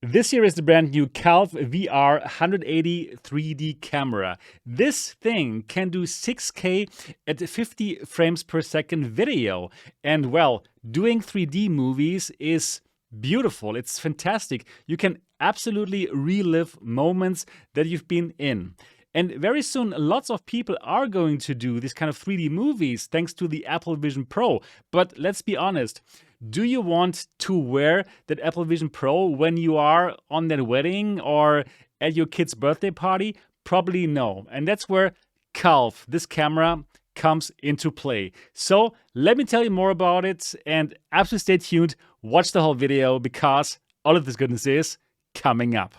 This here is the brand new Calv VR180 3D camera. This thing can do 6K at 50 frames per second video. And well, doing 3D movies is beautiful. It's fantastic. You can absolutely relive moments that you've been in. And very soon, lots of people are going to do this kind of 3D movies thanks to the Apple Vision Pro. But let's be honest. Do you want to wear that Apple Vision Pro when you are on that wedding or at your kid's birthday party? Probably no. And that's where Calv, this camera, comes into play. So let me tell you more about it and absolutely stay tuned. Watch the whole video because all of this goodness is coming up.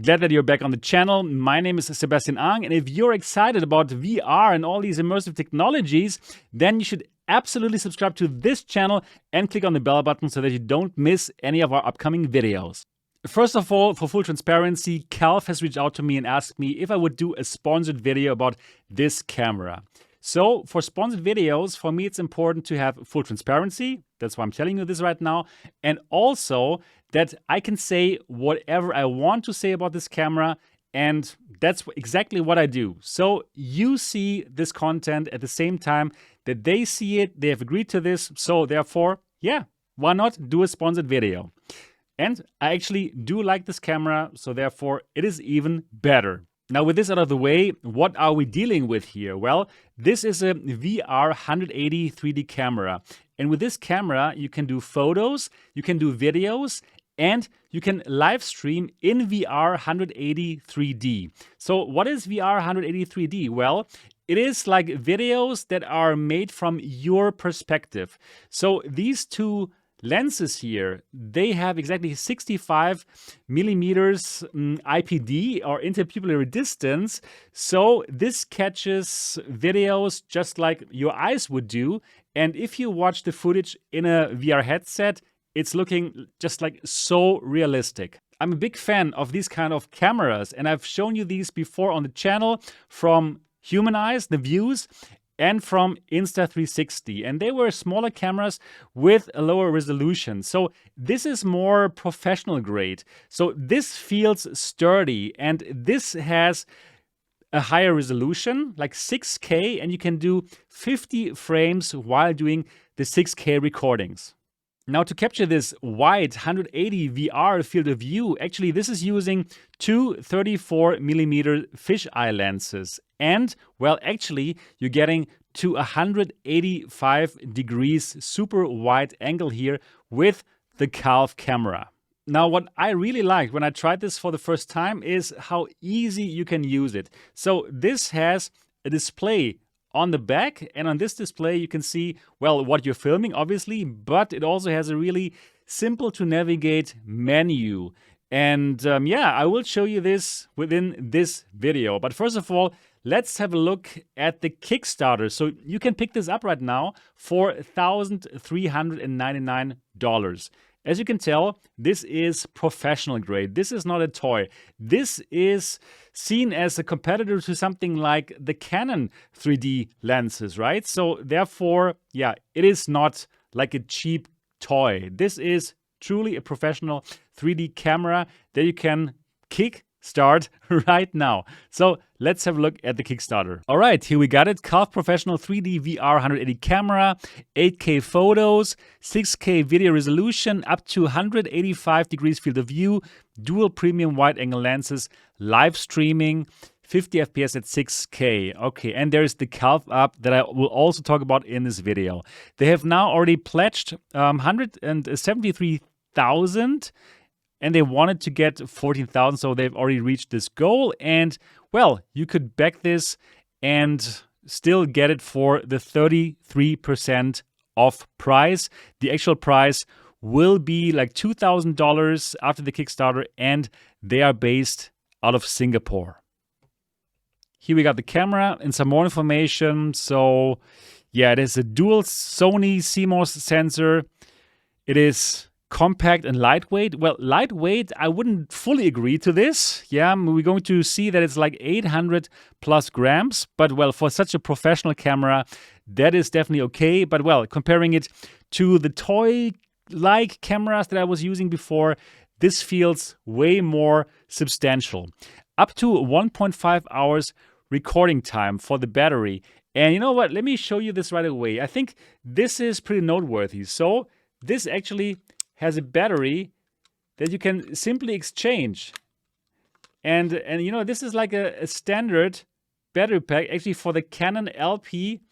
Glad that you're back on the channel. My name is Sebastian, and if you're excited about VR and all these immersive technologies, then you should absolutely subscribe to this channel and click on the bell button so that you don't miss any of our upcoming videos. First of all, for full transparency, Calv has reached out to me and asked me if I would do a sponsored video about this camera. So for sponsored videos, for me, it's important to have full transparency. That's why I'm telling you this right now. And also that I can say whatever I want to say about this camera. And that's exactly what I do. So you see this content at the same time that they see it. They have agreed to this. So therefore, yeah, why not do a sponsored video? And I actually do like this camera. So therefore, it is even better. Now, with this out of the way, what are we dealing with here? Well, this is a VR180 3D camera. And with this camera, you can do photos, you can do videos, and you can live stream in VR180 3D. So what is VR180 3D? Well, it is like videos that are made from your perspective. So these two lenses here, they have exactly 65 millimeters IPD or interpupillary distance. So this catches videos just like your eyes would do. And if you watch the footage in a VR headset, it's looking just like so realistic. I'm a big fan of these kind of cameras, and I've shown you these before on the channel from Human Eyes, the Views, and from Insta360. And they were smaller cameras with a lower resolution. So this is more professional grade. So this feels sturdy, and this has a higher resolution, like 6K, and you can do 50 frames while doing the 6K recordings. Now, to capture this wide 180 VR field of view, actually this is using two 34mm fisheye lenses. And, well, actually, you're getting to 185 degrees super wide angle here with the Calv camera. Now, what I really liked when I tried this for the first time is how easy you can use it. So this has a display on the back, and on this display you can see, well, what you're filming, obviously, but it also has a really simple to navigate menu. And yeah, I will show you this within this video. But first of all, let's have a look at the Kickstarter. So you can pick this up right now for $1,399. As you can tell, this is professional grade. This is not a toy. This is seen as a competitor to something like the Canon 3D lenses, right? So therefore, yeah, it is not like a cheap toy. This is truly a professional 3D camera that you can kickstart right now. So let's have a look at the Kickstarter. All right, here we got it. Calv Professional 3D VR180 camera, 8K photos, 6K video resolution, up to 185 degrees field of view, dual premium wide angle lenses, live streaming, 50 FPS at 6K. Okay, and there's the Calv app that I will also talk about in this video. They have now already pledged 173,000. And they wanted to get 14,000, so they've already reached this goal. And, well, you could back this and still get it for the 33% off price. The actual price will be like $2,000 after the Kickstarter, and they are based out of Singapore. Here we got the camera and some more information. So, yeah, it is a dual Sony CMOS sensor. It is compact and lightweight. Well, lightweight, I wouldn't fully agree to this. Yeah, we're going to see that it's like 800 plus grams. But well, for such a professional camera, that is definitely okay. But well, comparing it to the toy-like cameras that I was using before, this feels way more substantial. Up to 1.5 hours recording time for the battery. And you know what? Let me show you this right away. I think this is pretty noteworthy. So this actually has a battery that you can simply exchange. And you know, this is like a standard battery pack actually for the Canon LP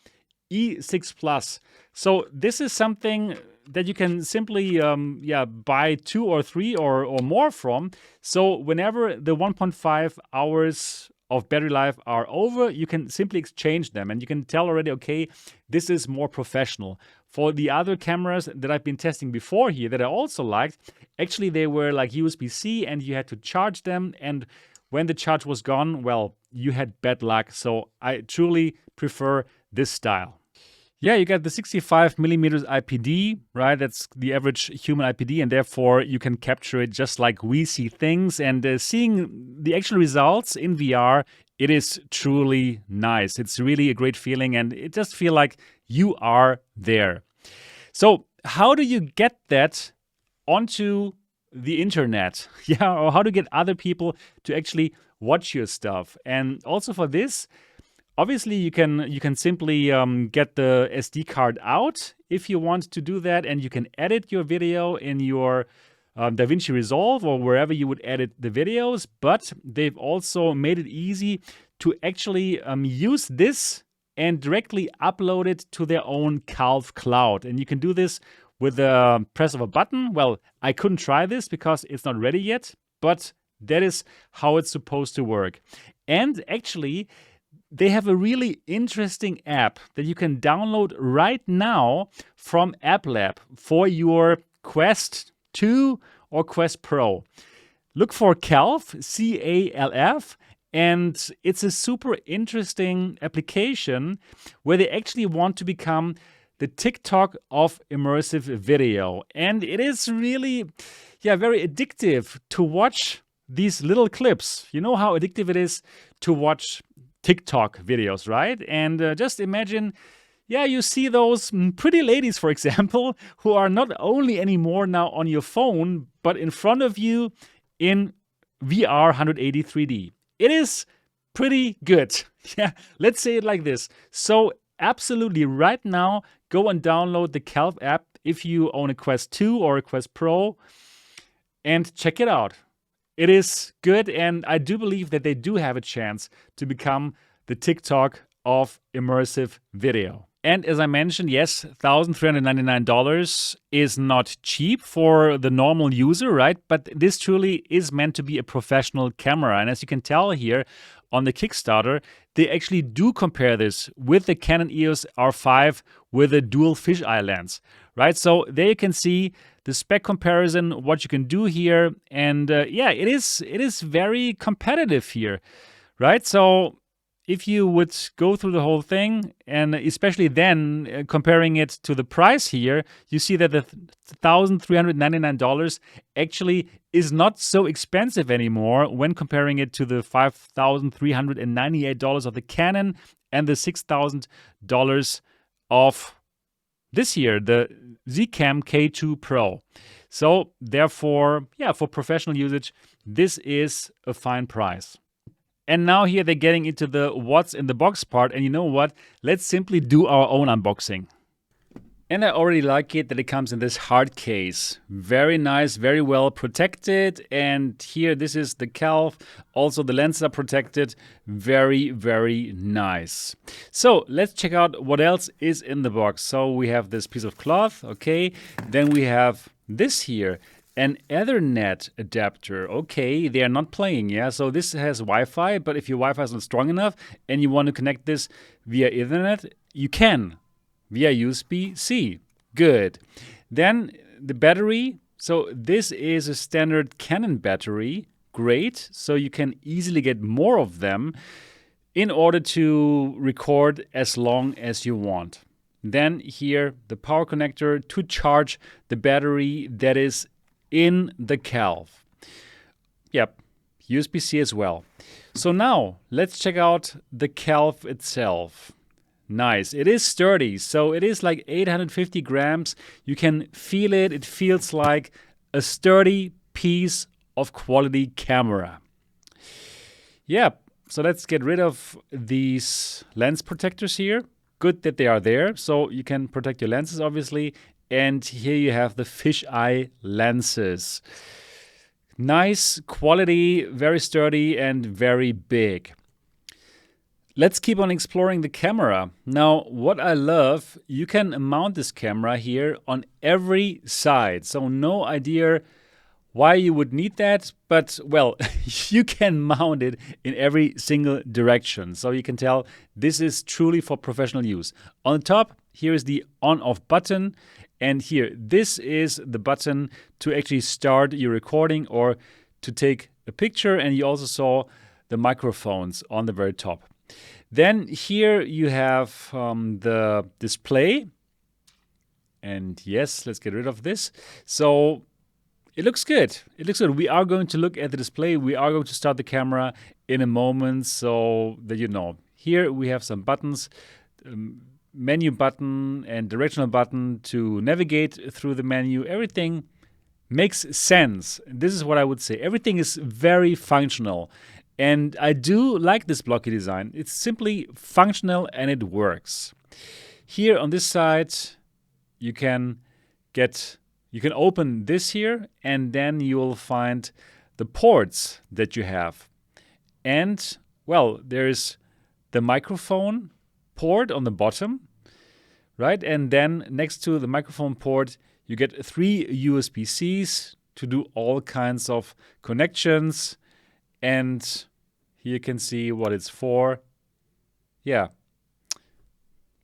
E6 Plus. So this is something that you can simply buy 2 or 3 or more from. So whenever the 1.5 hours of battery life are over, you can simply exchange them, and you can tell already, okay, this is more professional. For the other cameras that I've been testing before here that I also liked, actually they were like USB-C and you had to charge them, and when the charge was gone, well, you had bad luck. So I truly prefer this style. Yeah, you got the 65 millimeters IPD, right? That's the average human IPD, and therefore you can capture it just like we see things. And seeing the actual results in VR, it is truly nice. It's really a great feeling, and it just feels like you are there. So how do you get that onto the internet? Yeah, or how to get other people to actually watch your stuff? And also for this, obviously, you can simply get the SD card out if you want to do that, and you can edit your video in your DaVinci Resolve or wherever you would edit the videos. But they've also made it easy to actually use this and directly upload it to their own Calv cloud. And you can do this with the press of a button. Well, I couldn't try this because it's not ready yet, but that is how it's supposed to work. And actually, they have a really interesting app that you can download right now from App Lab for your Quest 2 or Quest Pro. Look for Calf, C-A-L-F, and it's a super interesting application where they actually want to become the TikTok of immersive video. And it is really, very addictive to watch these little clips. You know how addictive it is to watch TikTok videos, right? And just imagine, you see those pretty ladies, for example, who are not only anymore now on your phone, but in front of you in VR180 3D. It is pretty good. Yeah, let's say it like this. So absolutely right now, go and download the Calv app if you own a Quest 2 or a Quest Pro and check it out. It is good, and I do believe that they do have a chance to become the TikTok of immersive video. And as I mentioned, yes, $1,399 is not cheap for the normal user, right? But this truly is meant to be a professional camera. And as you can tell here on the Kickstarter, they actually do compare this with the Canon EOS R5 with a dual fisheye lens, right? So there you can see the spec comparison, what you can do here. And it is very competitive here, right? So if you would go through the whole thing, and especially then comparing it to the price here, you see that the $1,399 actually is not so expensive anymore when comparing it to the $5,398 of the Canon and the $6,000 of this year, the Zcam K2 Pro. So therefore, for professional usage, this is a fine price. And now here they're getting into the what's in the box part. And you know what? Let's simply do our own unboxing. And I already like it that it comes in this hard case. Very nice, very well protected. And here, this is the Calv. Also, the lenses are protected. Very, very nice. So let's check out what else is in the box. So we have this piece of cloth. Okay. Then we have this here. An Ethernet adapter. Okay, they are not playing, yeah? So this has Wi-Fi, but if your Wi-Fi is not strong enough and you want to connect this via Ethernet, you can via USB-C. Good. Then the battery. So this is a standard Canon battery. Great. So you can easily get more of them in order to record as long as you want. Then here, the power connector to charge the battery that is in the calf. Yep, USB-C as well. So now, let's check out the calf itself. Nice. It is sturdy, so it is like 850 grams. You can feel it. It feels like a sturdy piece of quality camera. Yep, so let's get rid of these lens protectors here. Good that they are there, so you can protect your lenses, obviously. And here you have the fisheye lenses. Nice quality, very sturdy and very big. Let's keep on exploring the camera. Now, what I love, you can mount this camera here on every side. So no idea why you would need that, but well, you can mount it in every single direction. So you can tell this is truly for professional use. On the top, here is the on-off button. And here, this is the button to actually start your recording or to take a picture. And you also saw the microphones on the very top. Then here you have the display. And yes, let's get rid of this. So it looks good. It looks good. We are going to look at the display. We are going to start the camera in a moment so that you know. Here we have some buttons. Menu button and directional button to navigate through the menu. Everything makes sense. This is what I would say. Everything is very functional. And I do like this blocky design. It's simply functional and it works. Here on this side, you can open this here and then you will find the ports that you have. And well, there's the microphone port on the bottom, right? And then next to the microphone port, you get 3 USB-Cs to do all kinds of connections. And here you can see what it's for. Yeah,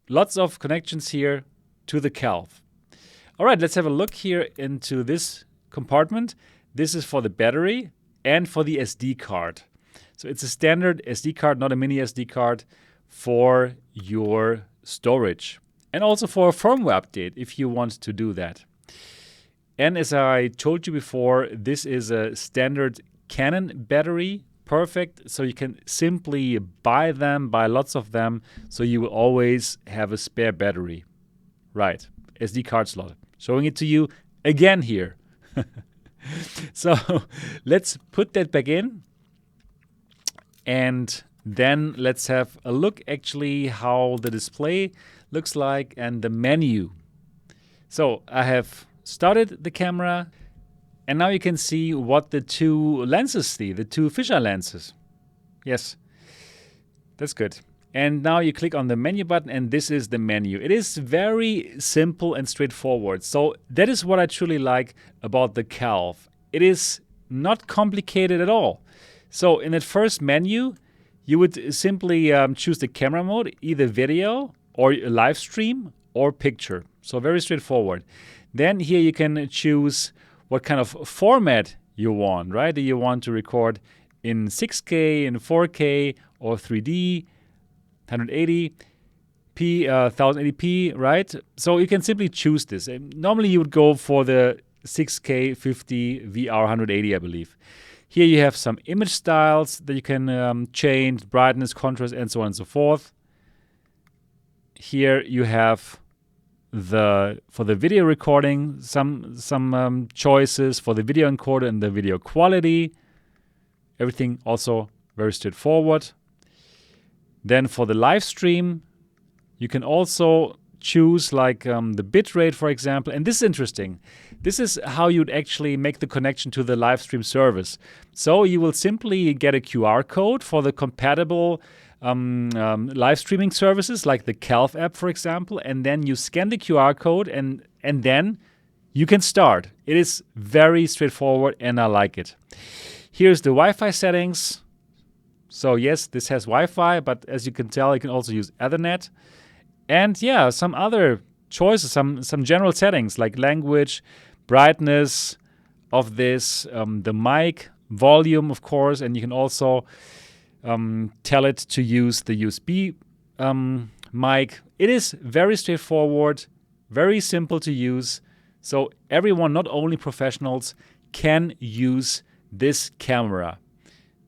lots of connections here to the calf. All right, let's have a look here into this compartment. This is for the battery and for the SD card. So it's a standard SD card, not a mini SD card, for your storage and also for a firmware update if you want to do that. And as I told you before, this is a standard Canon battery, perfect. So you can simply buy lots of them, so you will always have a spare battery. Right, SD card slot. Showing it to you again here. So let's put that back in. And then let's have a look actually how the display looks like and the menu. So I have started the camera and now you can see what the 2 lenses see, the 2 fisheye lenses. Yes, that's good. And now you click on the menu button and this is the menu. It is very simple and straightforward. So that is what I truly like about the Calf. It is not complicated at all. So in that first menu, you would simply choose the camera mode, either video or live stream or picture. So very straightforward. Then here you can choose what kind of format you want, right? Do you want to record in 6K, in 4K, or 3D, 180p, 1080p, right? So you can simply choose this. Normally you would go for the 6K 50 VR180, I believe. Here you have some image styles that you can change, brightness, contrast, and so on and so forth. Here you have for the video recording some choices for the video encoder and the video quality. Everything also very straightforward. Then for the live stream, you can also choose like the bit rate, for example. And this is interesting. This is how you'd actually make the connection to the live stream service. So you will simply get a QR code for the compatible live streaming services like the Calf app, for example. And then you scan the QR code and then you can start. It is very straightforward and I like it. Here's the Wi-Fi settings. So yes, this has Wi-Fi, but as you can tell, you can also use Ethernet. And yeah, some other choices, some general settings like language, brightness of this, the mic, volume, of course, and you can also tell it to use the USB mic. It is very straightforward, very simple to use. So everyone, not only professionals, can use this camera.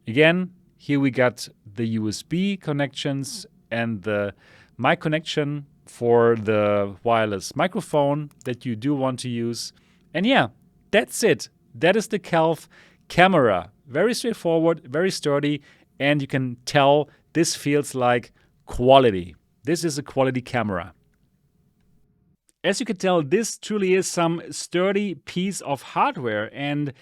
Again, here we got the USB connections and the mic connection for the wireless microphone that you do want to use. And yeah, that's it. That is the Calv camera. Very straightforward, very sturdy, and you can tell this feels like quality. This is a quality camera. As you can tell, this truly is some sturdy piece of hardware, and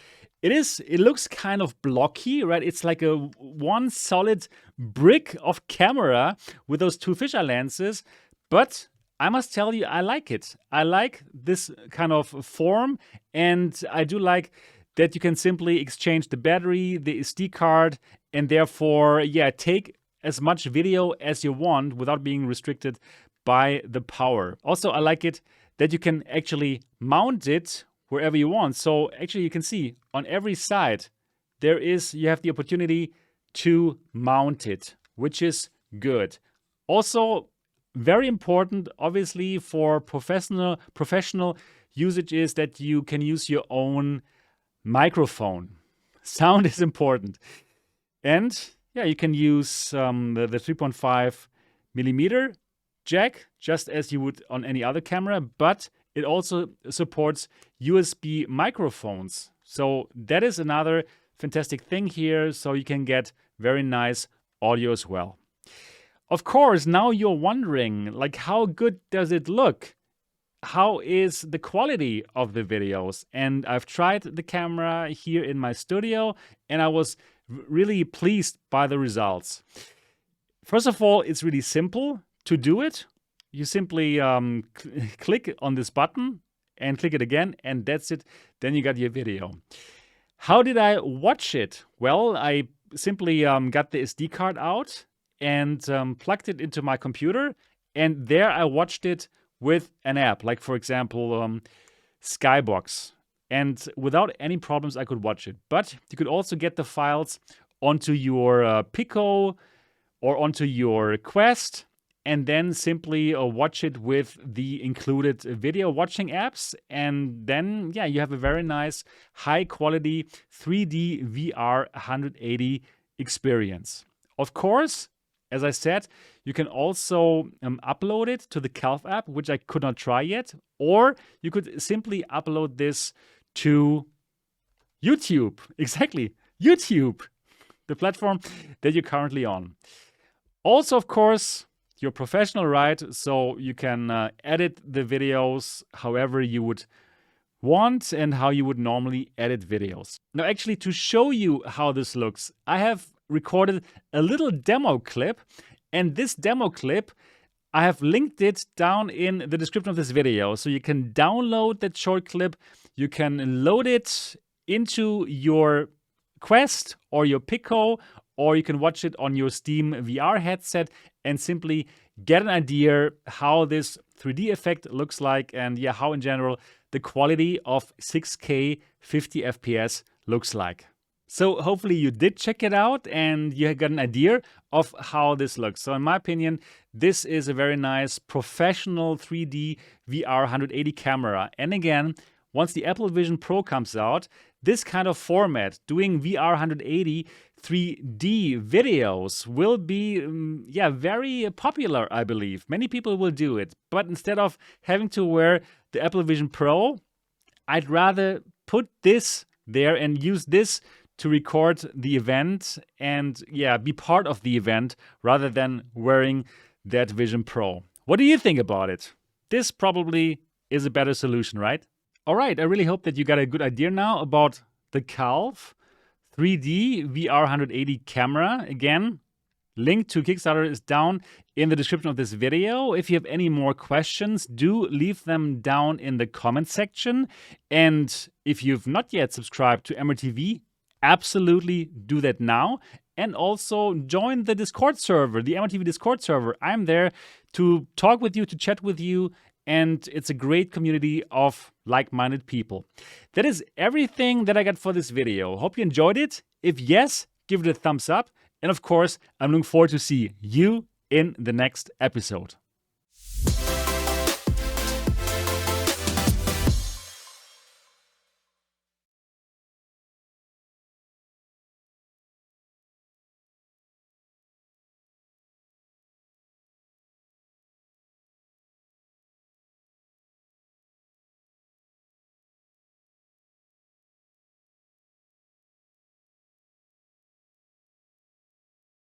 it looks kind of blocky, right? It's like a one solid brick of camera with those two fisheye lenses, but I must tell you, I like it. I like this kind of form, and I do like that you can simply exchange the battery, the SD card, and therefore, yeah, take as much video as you want without being restricted by the power. Also, I like it that you can actually mount it wherever you want. So actually you can see on every side you have the opportunity to mount it, which is good. Also, very important, obviously, for professional usage is that you can use your own microphone. Sound is important. And yeah, you can use the 3.5 millimeter jack, just as you would on any other camera, but it also supports USB microphones. So that is another fantastic thing here. So you can get very nice audio as well. Of course, now you're wondering, like, how good does it look? How is the quality of the videos? And I've tried the camera here in my studio, and I was really pleased by the results. First of all, it's really simple to do it. You simply click on this button and click it again, and that's it. Then you got your video. How did I watch it? Well, I simply got the SD card out and plugged it into my computer, and there I watched it with an app, like for example, Skybox. And without any problems, I could watch it. But you could also get the files onto your Pico or onto your Quest, and then simply watch it with the included video watching apps. And then, yeah, you have a very nice, high quality 3D VR 180 experience. Of course, as I said, you can also upload it to the Calv app, which I could not try yet. Or you could simply upload this to YouTube. Exactly, YouTube, the platform that you're currently on. Also, of course, you're professional, right? So you can edit the videos however you would want and how you would normally edit videos. Now, actually, to show you how this looks, I have recorded a little demo clip, and this demo clip, I have linked it down in the description of this video. So you can download that short clip, you can load it into your Quest or your Pico, or you can watch it on your Steam VR headset and simply get an idea how this 3D effect looks like, and yeah, how in general the quality of 6K 50 FPS looks like. So hopefully you did check it out and you got an idea of how this looks. So in my opinion, this is a very nice professional 3D VR 180 camera. And again, once the Apple Vision Pro comes out, this kind of format, doing VR 180 3D videos, will be very popular, I believe. Many people will do it. But instead of having to wear the Apple Vision Pro, I'd rather put this there and use this to record the event and be part of the event rather than wearing that Vision Pro. What do you think about it? This probably is a better solution, right? All right, I really hope that you got a good idea now about the Calv 3D VR 180 camera. Again, link to Kickstarter is down in the description of this video. If you have any more questions, do leave them down in the comment section. And if you've not yet subscribed to MRTV, absolutely do that now. And also join the Discord server, the MRTV Discord server. I'm there to talk with you, to chat with you, and it's a great community of like-minded people. That is everything that I got for this video. Hope you enjoyed it. If yes, give it a thumbs up. And of course, I'm looking forward to see you in the next episode.